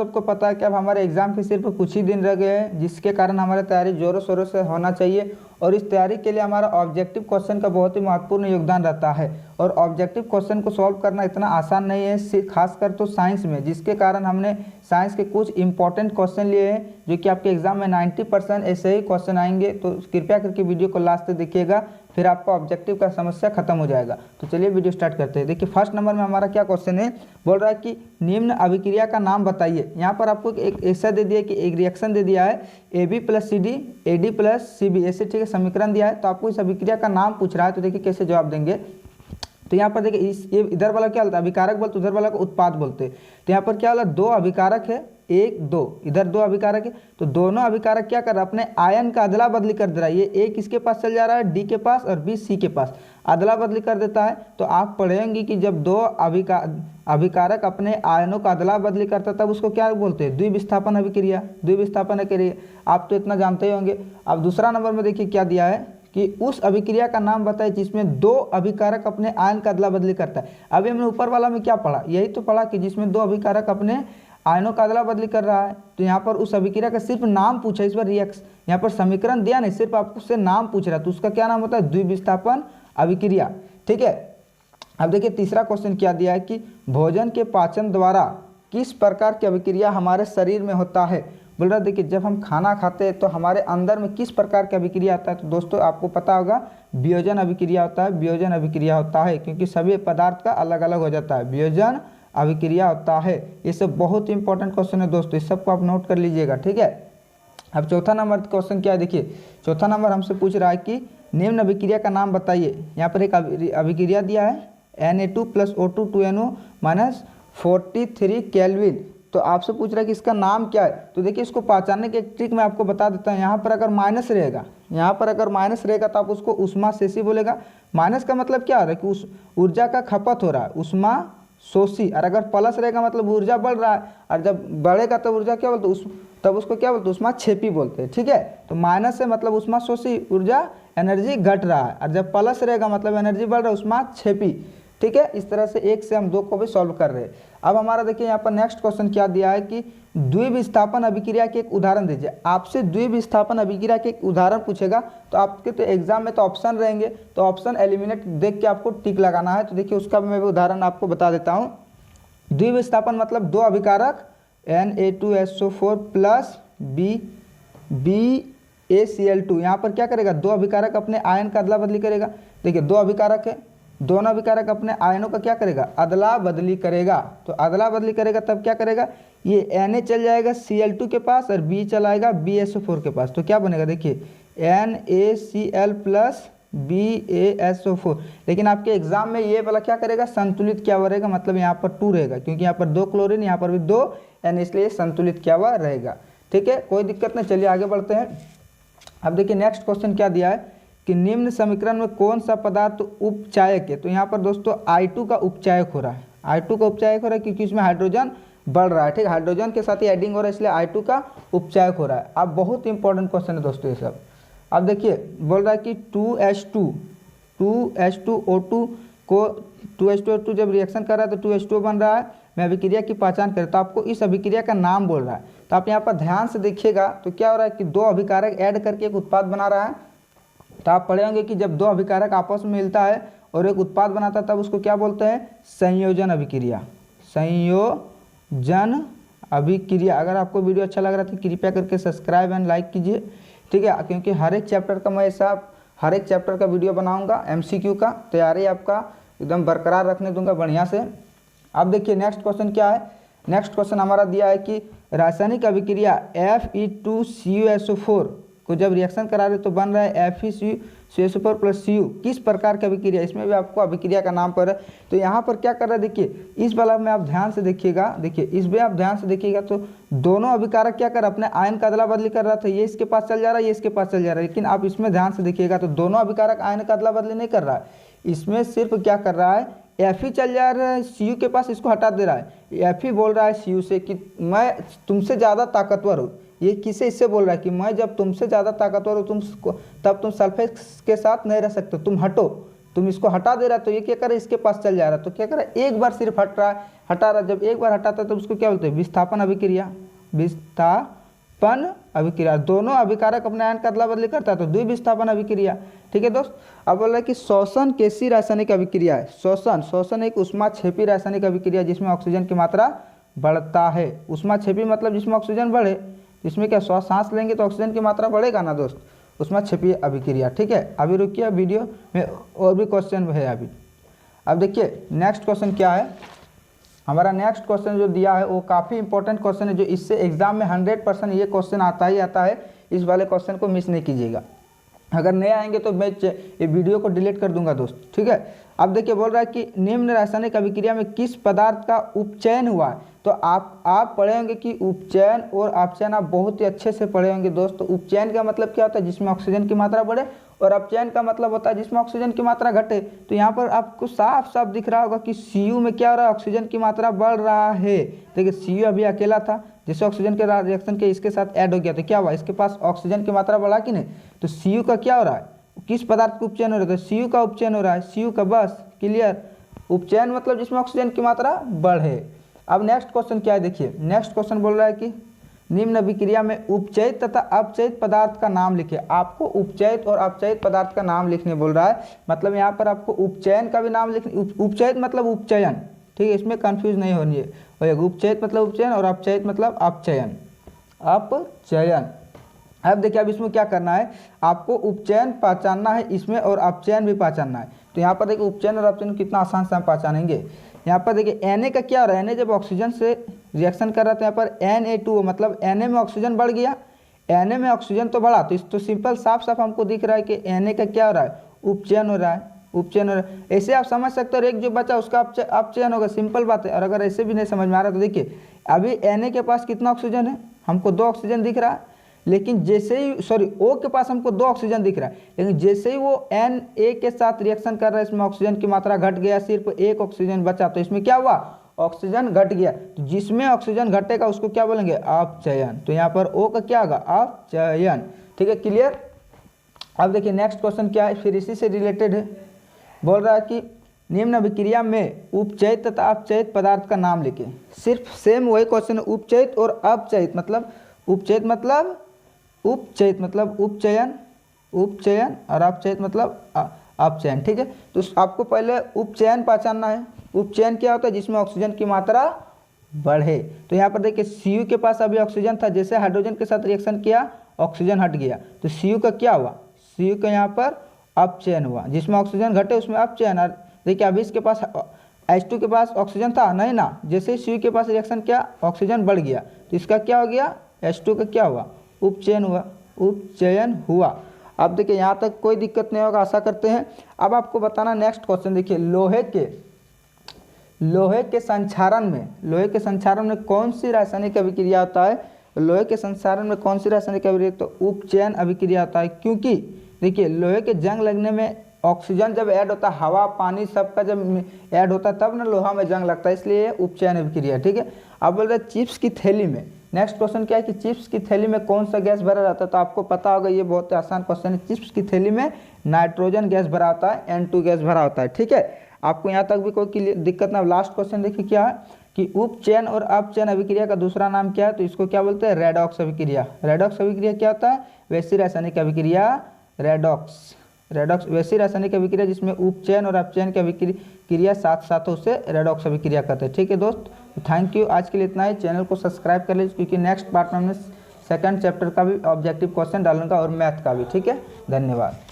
सबको पता है कि अब हमारे एग्ज़ाम के सिर्फ कुछ ही दिन रह गए हैं, जिसके कारण हमारी तैयारी ज़ोरों शोरों से होना चाहिए। और इस तैयारी के लिए हमारा ऑब्जेक्टिव क्वेश्चन का बहुत ही महत्वपूर्ण योगदान रहता है। और ऑब्जेक्टिव क्वेश्चन को सॉल्व करना इतना आसान नहीं है, खासकर तो साइंस में, जिसके कारण हमने साइंस के कुछ इंपॉर्टेंट क्वेश्चन लिए हैं जो कि आपके एग्जाम में 90% ऐसे ही क्वेश्चन आएंगे। तो कृपया करके वीडियो को लास्ट तक देखिएगा, फिर आपका ऑब्जेक्टिव का समस्या खत्म हो जाएगा। तो चलिए वीडियो स्टार्ट करते हैं। देखिए फर्स्ट नंबर में हमारा क्या क्वेश्चन है, बोल रहा है कि निम्न अभिक्रिया का नाम बताइए। यहाँ पर आपको एक ऐसा दे दिया कि एक रिएक्शन दे दिया है AB + CD AD + CB, ऐसे ठीक है समीकरण दिया है। तो आपको इस अभिक्रिया का नाम पूछ रहा है, तो देखिए कैसे जवाब देंगे। तो यहाँ पर देखिए ये इधर वाला क्या बोलता है, अभिकारक बोलते, उधर वाला को उत्पाद बोलते। तो यहाँ पर क्या वाला, दो अभिकारक है, 1 2, इधर दो अभिकारक है। तो दोनों अभिकारक क्या कर रहा है, अपने आयन का अदला बदली कर दे रहा है। ये A किसके पास चल जा रहा है, D के पास, और B C के पास, अदला बदली कर देता है। तो आप पढ़ेंगे कि जब दो अभिकारक अपने आयनों का अदला बदली करता है तब उसको क्या बोलते हैं, द्विविस्थापन अभिक्रिया। द्विविस्थापन अभिक्रिया आप तो इतना जानते ही होंगे। अब दूसरा नंबर में देखिए क्या दिया है कि उस अभिक्रिया का नाम बताइए जिसमें दो अभिकारक अपने आयन का अदला बदली करता है। अभी हमने ऊपर वाला में क्या पढ़ा, यही तो पढ़ा कि जिसमें दो अभिकारक अपने आयनों का अदला बदली कर रहा है। तो यहाँ पर उस अभिक्रिया का सिर्फ नाम पूछा, इस पर रिएक्शन यहाँ पर समीकरण दिया नहीं, सिर्फ आपको उससे नाम पूछ रहा है। तो उसका क्या नाम होता है, द्विविस्थापन अभिक्रिया। ठीक है। अब देखिए तीसरा क्वेश्चन क्या दिया है कि भोजन के पाचन द्वारा किस प्रकार की अभिक्रिया हमारे शरीर में होता है। बोल रहा देखिए जब हम खाना खाते हैं तो हमारे अंदर में किस प्रकार की अभिक्रिया आता है। तो दोस्तों आपको पता होगा वियोजन अभिक्रिया होता है, वियोजन अभिक्रिया होता है, क्योंकि सभी पदार्थ का अलग अलग हो जाता है, वियोजन अभिक्रिया होता है। ये सब बहुत इंपॉर्टेंट क्वेश्चन है दोस्तों, इस सबको आप नोट कर लीजिएगा। ठीक है। अब चौथा नंबर क्वेश्चन क्या है, देखिए चौथा नंबर हमसे पूछ रहा है कि निम्न अभिक्रिया का नाम बताइए। यहाँ पर एक अभिक्रिया दिया है Na2 + O2 2NO - 43 केल्विन। तो आपसे पूछ रहा है कि इसका नाम क्या है। तो देखिए इसको पहचानने की एक ट्रिक मैं आपको बता देता हूँ। यहाँ पर अगर माइनस रहेगा, यहाँ पर अगर माइनस रहेगा तो आप उसको उष्मा शेषी बोलेगा। माइनस का मतलब क्या हो रहा है कि उस ऊर्जा का खपत हो रहा है, उष्मा शोषी। और अगर प्लस रहेगा मतलब ऊर्जा बढ़ रहा है, और जब बढ़ेगा तब ऊर्जा क्या बोलते, तब उसको क्या बोलते, उष्मा क्षेपी बोलते हैं। ठीक है। तो माइनस से मतलब उष्मा शोषी, ऊर्जा एनर्जी घट रहा है, और जब प्लस रहेगा मतलब एनर्जी बढ़ रहा है, उष्मा क्षेपी। ठीक है। इस तरह से एक से हम दो को भी सॉल्व कर रहे हैं। अब हमारा देखिए यहाँ पर नेक्स्ट क्वेश्चन क्या दिया है कि द्विविस्थापन अभिक्रिया के एक उदाहरण दीजिए। आपसे द्विविस्थापन अभिक्रिया के एक उदाहरण पूछेगा तो आपके तो एग्जाम में तो ऑप्शन रहेंगे, तो ऑप्शन एलिमिनेट देख के आपको टिक लगाना है। तो देखिए उसका मैं उदाहरण आपको बता देता हूँ। द्विविस्थापन मतलब दो अभिकारक Na2SO4 + BaCl2, यहाँ पर क्या करेगा, दो अभिकारक अपने आयन का अदला बदली करेगा। देखिए दो अभिकारक है, दोनों अभिकारक अपने आयनों का क्या करेगा, अदला बदली करेगा। तो अदला बदली करेगा तब क्या करेगा, ये Na चल जाएगा Cl2 के पास और B चलाएगा BaSO4 के पास। तो क्या बनेगा, देखिए NaCl + BaSO4। लेकिन आपके एग्जाम में ये वाला क्या करेगा, संतुलित क्या हुआ रहेगा, मतलब यहाँ पर 2 रहेगा, क्योंकि यहाँ पर 2 क्लोरीन, यहाँ पर भी 2 N, इसलिए संतुलित क्या हुआ रहेगा। ठीक है, कोई दिक्कत नहीं। चलिए आगे बढ़ते हैं। अब देखिए नेक्स्ट क्वेश्चन क्या दिया है कि निम्न समीकरण में कौन सा पदार्थ उपचायक है। तो यहाँ पर दोस्तों I2 का उपचायक हो रहा है, I2 का उपचायक हो रहा है क्योंकि इसमें हाइड्रोजन बढ़ रहा है। ठीक है, हाइड्रोजन के साथ ही एडिंग हो रहा है, इसलिए I2 का उपचायक हो रहा है। अब बहुत इंपॉर्टेंट क्वेश्चन है दोस्तों ये सब। अब देखिए बोल रहा है कि 2H2O2 को 2H2O2 जब रिएक्शन कर रहा है तो 2H2O बन रहा है। मैं अभिक्रिया की पहचान करें तो आपको इस अभिक्रिया का नाम बोल रहा है। तो आप यहाँ पर ध्यान से देखिएगा तो क्या हो रहा है कि दो अभिकारक ऐड करके एक उत्पाद बना रहा है। तो आप पढ़े होंगे कि जब दो अभिकारक आपस में मिलता है और एक उत्पाद बनाता है तब उसको क्या बोलते हैं, संयोजन अभिक्रिया। संयोजन अभिक्रिया। अगर आपको वीडियो अच्छा लग रहा है तो कृपया करके सब्सक्राइब एंड लाइक कीजिए। ठीक है, क्योंकि हर एक चैप्टर का मैं ऐसा हर एक चैप्टर का वीडियो बनाऊंगा, MCQ का तैयारी आपका एकदम बरकरार रखने दूंगा बढ़िया से। अब देखिए नेक्स्ट क्वेश्चन क्या है। नेक्स्ट क्वेश्चन हमारा दिया है कि रासायनिक अभिक्रिया Fe2CuSO4 को जब रिएक्शन करा रहे तो बन रहा है FeCuSO4 + Cu। किस प्रकार की अभिक्रिया, इसमें भी आपको अभिक्रिया का नाम पर है। तो यहाँ पर क्या कर रहा है, देखिए इस वाला में आप ध्यान से देखिएगा। देखिए इसमें आप ध्यान से देखिएगा तो दोनों अभिकारक क्या कर अपने आयन का अदला बदली कर रहा था। ये इसके पास चल जा रहा है, ये इसके पास चल जा रहा है। लेकिन आप इसमें ध्यान से देखिएगा तो दोनों अभिकारक आयन का अदला बदली नहीं कर रहा है। इसमें सिर्फ क्या कर रहा है, Fe चल जा रहा है Cu के पास, इसको हटा दे रहा है। Fe बोल रहा है Cu से कि मैं तुमसे ज़्यादा ताकतवर हूँ। ये किसे, इससे बोल रहा है कि मैं जब तुमसे ज़्यादा ताकतवर हूँ तब तुम सल्फेट के साथ नहीं रह सकते, तुम हटो। तुम इसको हटा दे रहा तो ये क्या करे, इसके पास चल जा रहा तो क्या करे, एक बार सिर्फ हटा रहा। जब एक बार हटाता है तो उसको क्या बोलते हैं, विस्थापन अभिक्रिया। विस्थापन अभिक्रिया, दोनों अभिकारक अपने आयन का अदला बदली करता है तो द्विविस्थापन अभिक्रिया। ठीक है दोस्त। अब बोल रहा है कि शोषण कैसी रासायनिक अभिक्रिया है। शोषण एक ऊष्माक्षेपी रासायनिक अभिक्रिया जिसमें ऑक्सीजन की मात्रा बढ़ता है। ऊष्माक्षेपी मतलब जिसमें ऑक्सीजन बढ़े, जिसमें क्या सांस लेंगे तो ऑक्सीजन की मात्रा बढ़ेगा ना दोस्त, ऊष्माक्षेपी अभिक्रिया। ठीक है, अभी रुकिए, वीडियो में और भी क्वेश्चन है अभी। अब देखिए नेक्स्ट क्वेश्चन क्या है। हमारा नेक्स्ट क्वेश्चन जो दिया है वो काफ़ी इंपॉर्टेंट क्वेश्चन है, जो इससे एग्जाम में 100% ये क्वेश्चन आता ही आता है। इस वाले क्वेश्चन को मिस नहीं कीजिएगा। अगर नए आएंगे तो मैं ये वीडियो को डिलीट कर दूंगा दोस्त। ठीक है। अब देखिए बोल रहा है कि निम्न रासायनिक अभिक्रिया में किस पदार्थ का उपचयन हुआ है। तो आप पढ़े होंगे कि उपचयन और अपचयन आप बहुत ही अच्छे से पढ़े होंगे दोस्त। तो उपचयन का मतलब क्या होता है, जिसमें ऑक्सीजन की मात्रा बढ़े, और अपचयन का मतलब होता है जिसमें ऑक्सीजन की मात्रा घटे। तो यहाँ पर आपको साफ साफ दिख रहा होगा कि Cu में क्या हो रहा है, ऑक्सीजन की मात्रा बढ़ रहा है। देखिए Cu अभी अकेला था, जैसे ऑक्सीजन के रिएक्शन के इसके साथ ऐड हो गया तो क्या हुआ, इसके पास ऑक्सीजन की मात्रा बढ़ा कि नहीं। तो Cu का क्या हो रहा है, किस पदार्थ का उपचयन हो रहा है, तो Cu का उपचयन हो रहा है। Cu का, बस क्लियर। उपचयन मतलब जिसमें ऑक्सीजन की मात्रा बढ़े। अब नेक्स्ट क्वेश्चन क्या है, देखिए नेक्स्ट क्वेश्चन बोल रहा है कि निम्न अभिक्रिया में उपचयित तथा अपचयित पदार्थ का नाम लिखिए। आपको उपचयित और अपचयित पदार्थ का नाम लिखने बोल रहा है। मतलब यहाँ पर आपको उपचयन का भी नाम लिखने, उपचयित मतलब उपचयन, ठीक है, इसमें कंफ्यूज नहीं होनी है। उपचयित मतलब उपचयन और अपचयित मतलब अपचयन। अपचयन। अब देखिए अब इसमें क्या करना है, आपको उपचयन पहचानना है इसमें और अपचयन भी पहचानना है। तो यहाँ पर देखिए उपचयन और अपचयन कितना आसान से हम पहचानेंगे। यहाँ पर देखिए Na का क्या हो रहा है, Na जब ऑक्सीजन से रिएक्शन कर रहा था, यहाँ पर Na2 मतलब Na में ऑक्सीजन बढ़ गया। Na में ऑक्सीजन तो बढ़ा, तो इस तो सिंपल साफ साफ हमको दिख रहा है कि Na का क्या हो रहा है, उपचयन हो रहा है। उपचयन हो रहा है, ऐसे आप समझ सकते हो। एक जो बचा उसका अपचयन होगा, सिंपल बात है। और अगर ऐसे भी नहीं समझ में आ रहा तो देखिए अभी Na के पास कितना ऑक्सीजन है, हमको 2 ऑक्सीजन दिख रहा है। लेकिन जैसे ही O के पास हमको 2 ऑक्सीजन दिख रहा है, लेकिन जैसे ही वो Na के साथ रिएक्शन कर रहा है, इसमें ऑक्सीजन की मात्रा घट गया, सिर्फ 1 ऑक्सीजन बचा। तो इसमें क्या हुआ, ऑक्सीजन घट गया। तो जिसमें ऑक्सीजन घटेगा उसको क्या बोलेंगे, अपचयन। तो यहाँ पर O का क्या होगा, अपचयन। ठीक है, क्लियर। अब देखिए नेक्स्ट क्वेश्चन क्या है, फिर इसी से रिलेटेड है। बोल रहा है कि निम्न अभिक्रिया में उपचयित तथा अपचयित पदार्थ का नाम लिखे। सिर्फ सेम वही क्वेश्चन है, उपचयित और अपचयित मतलब, उपचयित मतलब उपचयित मतलब उपचयन, उपचयन, और अपचयित मतलब अपचयन। ठीक है, तो आपको पहले उपचयन पहचानना है। उपचयन क्या होता है, जिसमें ऑक्सीजन की मात्रा बढ़े। तो यहाँ पर देखिए Cu के पास अभी ऑक्सीजन था, जैसे हाइड्रोजन के साथ रिएक्शन किया ऑक्सीजन हट गया, तो Cu का क्या हुआ, Cu का यहाँ पर अपचयन हुआ। जिसमें ऑक्सीजन घटे उसमें अपचयन। और देखिए अभी इसके पास H2 के पास ऑक्सीजन था नहीं ना, जैसे Cu के पास रिएक्शन किया ऑक्सीजन बढ़ गया, तो इसका क्या हो गया, H2 का क्या हुआ, उपचयन हुआ। उपचयन हुआ। अब देखिए यहाँ तक कोई दिक्कत नहीं होगा, आशा करते हैं। अब आपको बताना नेक्स्ट क्वेश्चन, देखिए लोहे के संक्षारण में कौन सी रासायनिक अभिक्रिया होता है। लोहे के संक्षारण में कौन सी रासायनिक अभिक्रिया, तो उपचयन अभिक्रिया होता है। क्योंकि देखिए लोहे के जंग लगने में ऑक्सीजन जब ऐड होता है, हवा पानी सबका जब ऐड होता है तब ना लोहा में जंग लगता है, इसलिए ये उपचयन अभिक्रिया। ठीक है। अब बोल रहे चिप्स की थैली में, नेक्स्ट क्वेश्चन क्या है कि चिप्स की थैली में कौन सा गैस भरा रहता है। तो आपको पता होगा, ये बहुत आसान क्वेश्चन है। चिप्स की थैली में नाइट्रोजन गैस भरा होता है, N2 गैस भरा होता है। ठीक है, आपको यहाँ तक भी कोई दिक्कत ना। लास्ट क्वेश्चन देखिए क्या है कि उपचयन और अपचयन अभिक्रिया का दूसरा नाम क्या है, तो इसको क्या बोलते हैं, रेडॉक्स अभिक्रिया। रेडॉक्स अभिक्रिया क्या होता है, वैसी रासायनिक अभिक्रिया रेडॉक्स वैसी रासायनिक अभिक्रिया जिसमें उपचयन और अपचयन की अभिक्रिया साथ साथ उसे रेडॉक्स अभिक्रिया कहते हैं। ठीक है दोस्त, थैंक यू। आज के लिए इतना ही। चैनल को सब्सक्राइब कर लीजिए, क्योंकि नेक्स्ट पार्ट में हमने 2nd चैप्टर का भी ऑब्जेक्टिव क्वेश्चन डालूंगा और मैथ का भी। ठीक है, धन्यवाद।